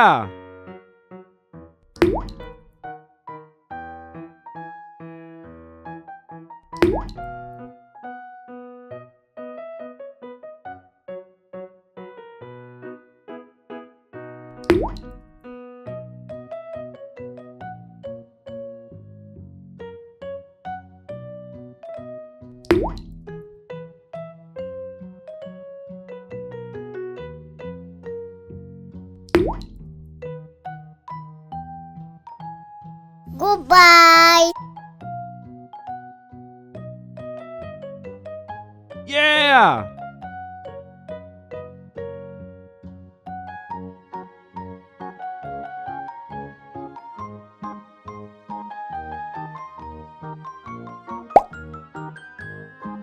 Yeah! Goodbye. Yeah!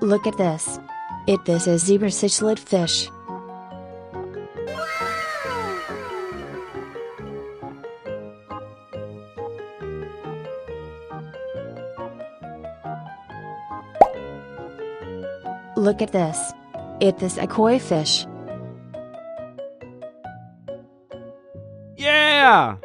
Look at this. This is zebra cichlid fish. Look at this. This a koi fish. Yeah!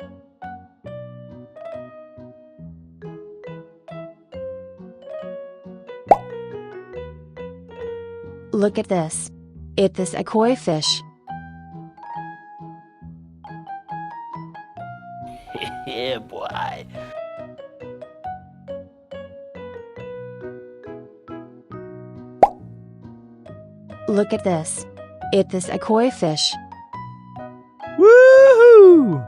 Look at this. This a koi fish. Yeah, boy. Look at this. This a koi fish. Woohoo!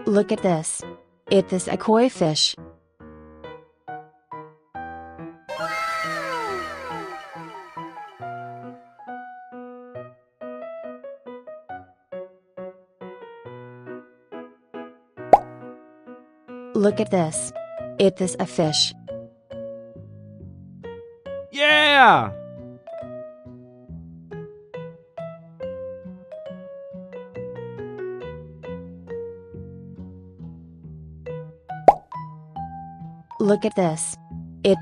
Look at this. This a koi fish. Look at this. This a fish. Yeah! Look at this.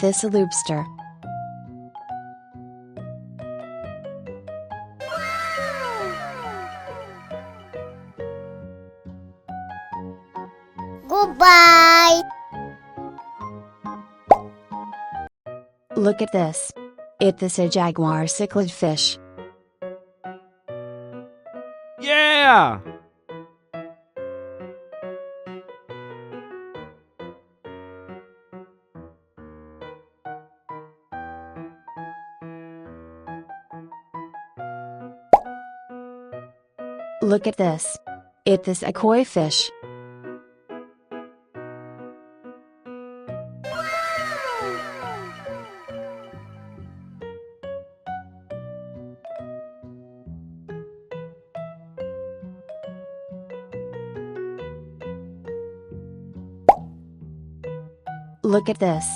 This a lobster. Goodbye. Look at this. This a jaguar cichlid fish. Yeah! Look at this. This a koi fish. Look at this.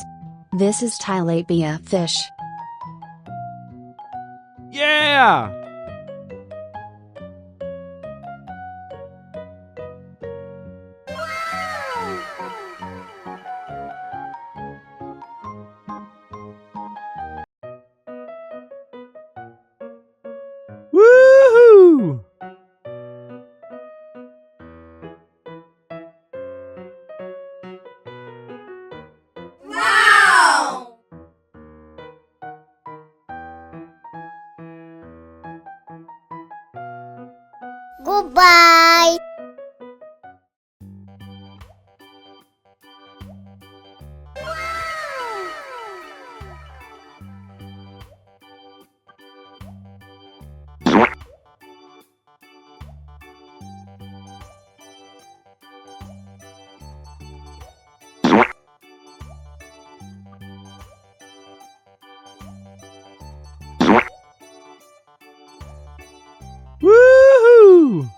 This is tilapia fish. Yeah! Woohoo! Wow. Goodbye. Woohoo!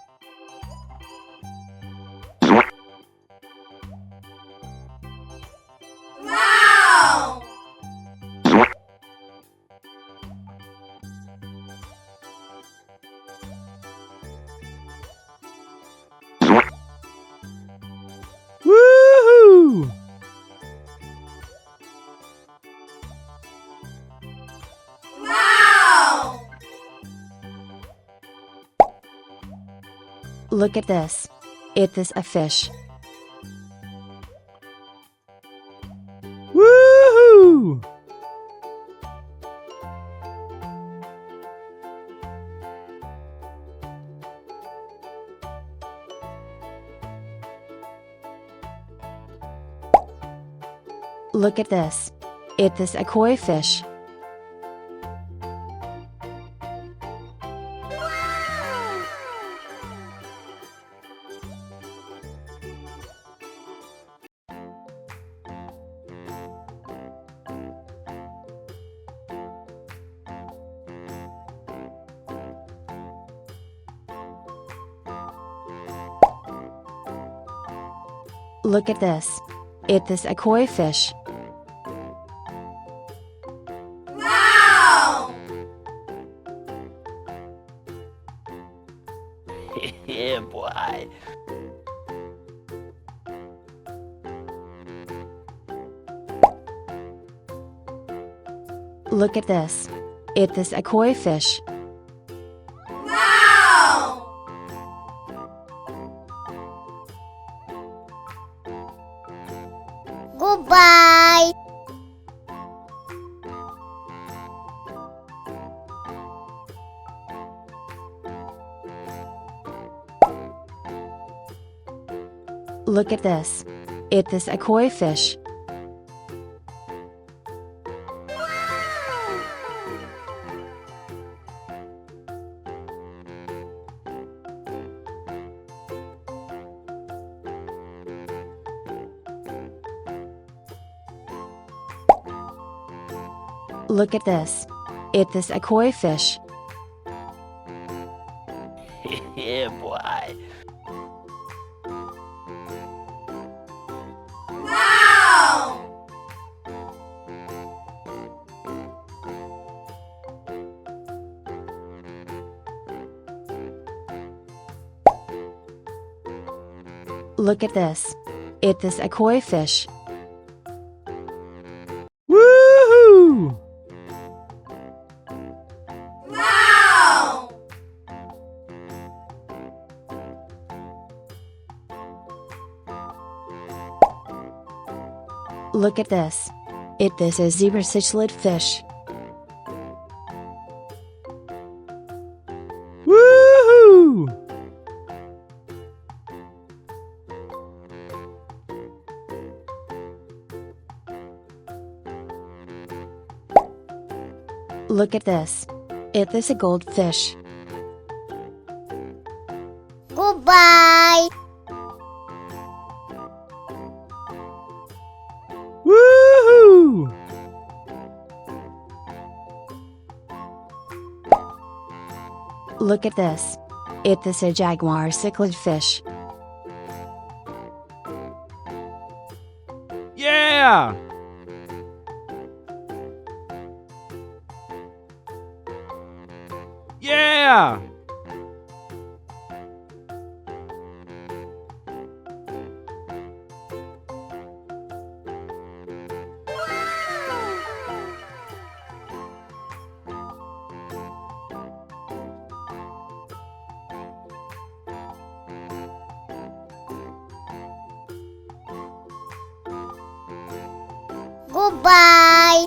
Look at this. It is a fish. Woohoo! Look at this. It is a koi fish. Look at this. It is a koi fish. Yeah, boy. Look at this. It is a koi fish. Goodbye. Look at this. It is a koi fish. Look at this. It is a koi fish. Yeah, boy. Look at this. It is a koi fish. Woohoo! Look at this. It is a zebra cichlid fish. Woohoo! Look at this. It is a goldfish. Goodbye. Woohoo! Look at this. It is a jaguar cichlid fish. Yeah! Yeah! Goodbye.